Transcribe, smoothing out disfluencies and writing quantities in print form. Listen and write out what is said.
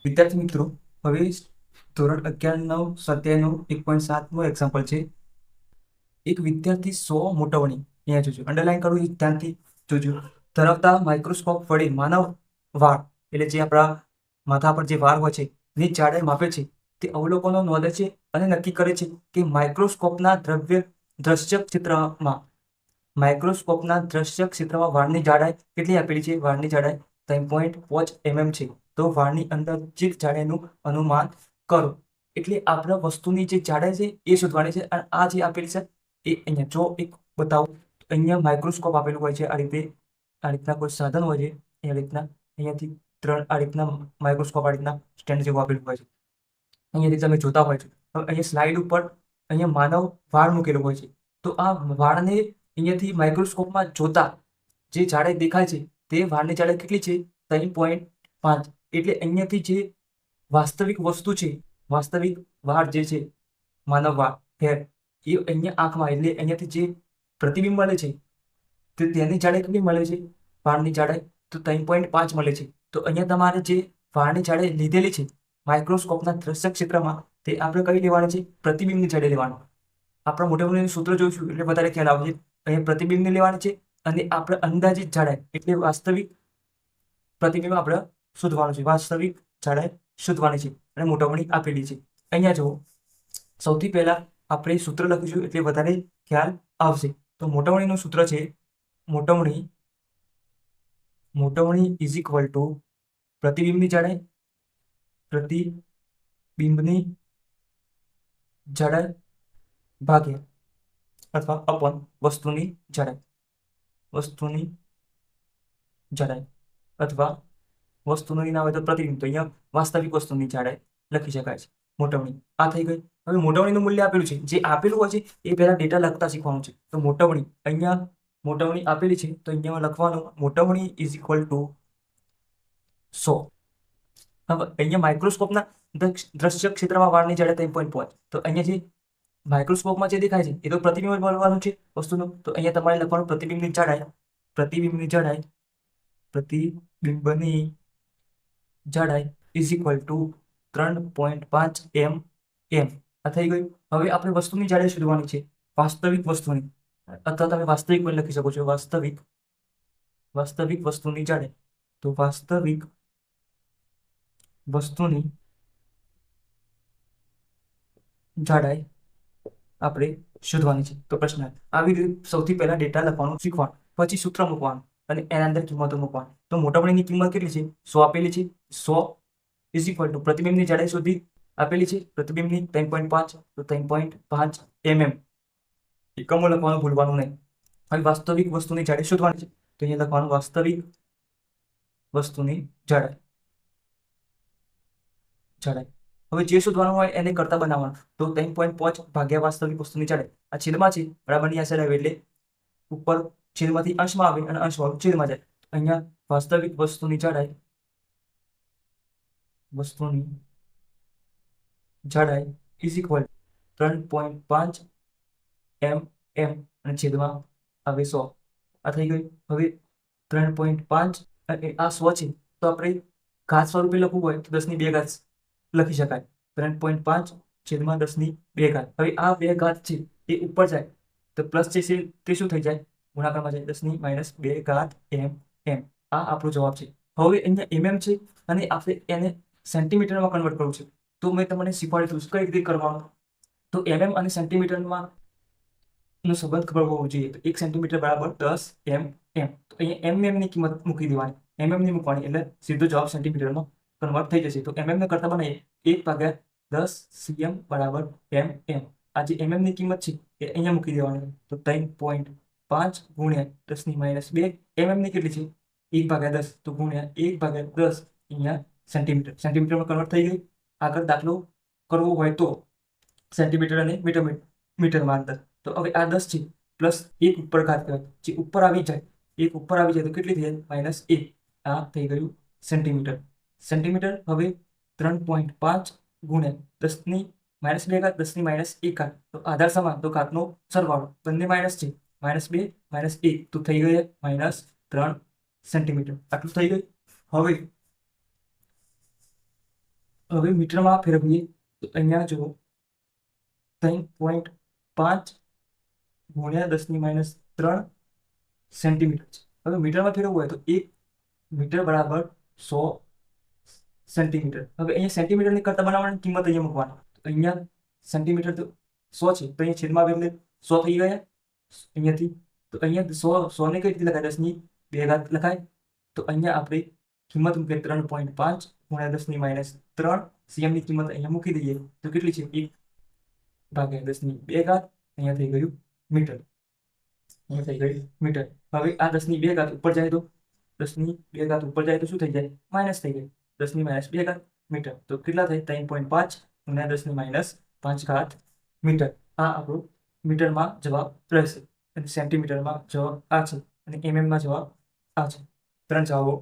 વિદ્યાર્થી મિત્રો, હવે ધોરણ 11 સ્વાધ્યાયનો 1.7 એક્ઝામ્પલ છે. એક વિદ્યાર્થી 100 મોટવણી, અહીંયા જોજો, અંડરલાઈન કરું ધ્યાનથી જોજો, ધરાવતા માઇક્રોસ્કોપ વડે માનવ વાળ, એટલે જે આપણા માથા પર જે વાળ હોય છે ની જાડાઈ માપે છે. તે અવલોકનો નોંધે છે અને નક્કી કરે છે કે માઇક્રોસ્કોપના દ્રશ્ય ક્ષેત્રમાં વાળની જાડાઈ કેટલી આપેલી છે. વાળની જાડાઈ 3.5 mm છે. તો વાળની અંદાજિત જાડાઈનું અનુમાન કરો. એટલે આપણે વસ્તુની જે જાડાઈ છે એ શોધવાની છે. અને આ જે આપેલી છે એ અહીંયા જો એક બતાવો, અહીંયા માઇક્રોસ્કોપ આપેલું હોય છે. આ રીતના કોઈ સાધન હોય છે. અહીંયાથી 3 આ રીતના માઇક્રોસ્કોપ આ રીતના સ્ટેન્ડ જેવું આપેલું હોય છે. અહીંયાથી તમે જોતા હોય છે. હવે અહીંયા સ્લાઇડ ઉપર અહીંયા માનવ વાળ મૂકેલો હોય છે. તો આ વાળને અહીંયાથી માઇક્રોસ્કોપમાં જોતા જે જાડાઈ દેખાય છે તે વાળની જાડાઈ કેટલી છે? 3.5. એટલે અહીંયાથી જે વાસ્તવિક વસ્તુ છે, વાસ્તવિક વાળ જે છે, માનવ વાળ હેર, એ અહીંયા આંખમાં, એટલે અહીંયાથી જે પ્રતિબિંબ મળે છે તો તેની જાડાઈ કેટલી મળે છે? વાળની જાડાઈ તો 3.5 મળે છે. તો અહીંયા તમારે જે વાળની જાડાઈ લીધેલી છે માઇક્રોસ્કોપના દ્રશ્ય ક્ષેત્રમાં, તે આપણે કઈ લેવાની છે? પ્રતિબિંબની જાડાઈ લેવાની. આપણે મોટાભાગનું સૂત્ર જોઈશું એટલે વધારે ખ્યાલ આવશે. અહીંયા પ્રતિબિંબની લેવાની છે અને આપણે અંદાજિત જાડાઈ એટલે વાસ્તવિક પ્રતિબિંબ આપણે શોધવાનું છે. વાસ્તવિક જાડાઈ શોધવાની છે અને મોટામણી આપેલી છે. અહીંયા જુઓ, સૌથી પહેલા આપણે સૂત્ર લખીશું એટલે વધારે ખ્યાલ આવશે. તો મોટામણીનું સૂત્ર છે, મોટામણી ઇઝ ઇક્વલ ટુ પ્રતિબિંબની જાડાઈ ભાગ્યા અથવા અપોન વસ્તુની જાડાઈ અથવા વસ્તુની ના હોય તો પ્રતિબિંબ, તો અહીંયા વાસ્તવિક વસ્તુની જાડાઈ લખી શકાય છે. મોટવણી આ થઈ ગઈ. હવે મોટવણીનું મૂલ્ય આપેલું છે, જે આપેલું હોય છે એ પહેલા ડેટા લખતા શીખવાનું છે. તો અહીંયા મોટવણી આપેલી છે તો અહીંયા લખવાનું મોટવણી ઇઝ ઇક્વલ ટુ 100. હવે અહીંયા માઇક્રોસ્કોપના દ્રશ્ય ક્ષેત્રમાં વાળની જાડાઈ 3.5. તો અહીંયા જે માઇક્રોસ્કોપમાં જે દેખાય છે એ તો પ્રતિબિંબ મળવાનું છે વસ્તુનું. તો અહીંયા તમારે લખવાનું પ્રતિબિંબની જાડાઈ ઇઝ ઇક્વલ ટુ 3.5 mm. આ થઈ ગયું. હવે આપણે વસ્તુની જાડાઈ શોધવાની છે, વાસ્તવિક વસ્તુની, અથવા તમે વાસ્તવિક પણ લખી શકો છો. વાસ્તવિક વસ્તુની જાડાઈ. તો વાસ્તવિક વસ્તુની જાડાઈ આપણે શોધવાની છે. તો પ્રશ્ન આવી રીતે સૌથી પહેલા ડેટા લખવાનું શીખવાનું, પછી સૂત્ર મૂકવાનું અને એના અંદર કિંમતો મૂકવાની. તો મોટામણીની કિંમત કેટલી છે? 100 આપેલી છે. 100 ઇઝ ઇક્વલ ટુ પ્રતિબિંબની જાડાઈ શોધી આપેલી છે, પ્રતિબિંબની 3.5. તો 3.5 mm. એકમો લખવાનું ભૂલવાનું નહીં. હવે વાસ્તવિક વસ્તુની જાડાઈ શોધવાની છે. તો અહીંયા લખવાનું વાસ્તવિક વસ્તુની જાડાઈ. હવે જે શોધવાનું હોય એને કરતા બનાવવાનું. તો 3.5 ભાગ્યા વાસ્તવિક વસ્તુની જાડાઈ. આ છેદમાં છે, બરાબરની આ સાઈડ આવે એટલે ઉપર છેદમાંથી અંશમાં આવે અને અંશવાળું છેદમાં જાય. અહીંયા વાસ્તવિક વસ્તુની જાડાઈ ઇઝ ઇક્વલ 3.5 mm અને છેદમાં આવે 100. આ થઈ ગયું. હવે 3.5 અને આ 100 છે તો આપણે ઘાત સ્વરૂપે લખવું હોય તો 10 ની 2 ઘાત લખી શકાય. 3.5 છેદમાં 10 ની 2 ઘાત. હવે આ 2 ઘાત છે એ ઉપર જાય તો પ્લસ છે તે શું થઈ જાય? ગુણાકારમાં જાય. 10 ની -2 ઘાત mm. આ આપણો જવાબ છે. હવે અહીંયા mm છે અને આપણે એને સેન્ટીમીટરમાં કન્વર્ટ કરવું છે. તો મેં તમને શીખવાડ્યું હતું કઈ રીતે કરવાનું. તો mm અને સેન્ટીમીટરમાં નો સંબંધ ખબર હોવો જોઈએ. તો 1 સેન્ટીમીટર બરાબર 10 mm. તો અહીંયા mm ની કિંમત મૂકી દેવાની, mm ની મૂકવાની, એટલે સીધો જવાબ સેન્ટીમીટરમાં કન્વર્ટ થઈ જશે. તો mm ને કરતા બનાવીએ 1/10 cm બરાબર mm. આ જે mm ની કિંમત છે એ અહીંયા મૂકી દેવાની. તો 3.5 ગુણ્યા 10 ની -2 mm ની કેટલી છે? 1/10. તો ગુણ્યા 1/10 અહીંયા સેન્ટીમીટરમાં કન્વર્ટ થઈ ગઈ. આગળ દાખલો કરવો હોય તો સેન્ટીમીટર અને મીટરમાં અંતર. તો હવે આ 10 છે પ્લસ 1 ઉપર ઘાત કહેવાય. જે ઉપર આવી જાય, 1 ઉપર આવી જાય તો કેટલી થઈ જાય? -1. આ થઈ ગયું સેન્ટીમીટર. હવે 3.5 ગુણ્યા 10 ની -2 ઘાત, 10 ની -1 ઘાત. તો આધાર સમાન તો ઘાતનો સરવાળો, બંને માઇનસ છે, -2 -1 તો થઈ ગયું -3 સેન્ટીમીટર. આટલું થઈ ગયું. હવે હવે મીટરમાં ફેરવીએ તો અહીંયા જુઓ 3.5 ગુણ્યા 10⁻³ સેન્ટીમીટર છે. હવે મીટરમાં ફેરવવું હોય તો 1 મીટર બરાબર 100 સેન્ટીમીટર. હવે અહીંયા સેન્ટીમીટરની કરતા બનાવવાની કિંમત અહીંયા મૂકવાની. તો અહીંયા સેન્ટીમીટર તો 100 છે, તો અહીંયા છેદમાં આવે એટલે 100 થઈ ગયા અહીંયાથી. તો અહીંયા 100 ને કઈ રીતે લખાય? 10⁻² લખાય. તો અહીંયા આપણે કિંમત મૂકીએ 3.5 ગુણ્યા 10⁻³ cm ની કિંમત અહીંયા મૂકી દઈએ તો કેટલી છે? 1/10². અહીંયા થઈ ગયું મીટર. અહીંયા થઈ ગયું મીટર. હવે આ 10⁻² ઉપર જાય તો 10⁻² ઉપર જાય તો શું થઈ જાય? માઇનસ થઈ જાય. 10⁻² મીટર. તો કેટલા થાય? 3.5 ગુણ્યા 10⁻5 મીટર. આ આપણો મીટરમાં જવાબ રહેશે અને સેન્ટીમીટરમાં જવાબ આ છે અને mm માં જવાબ આ છે. 3 જવાબો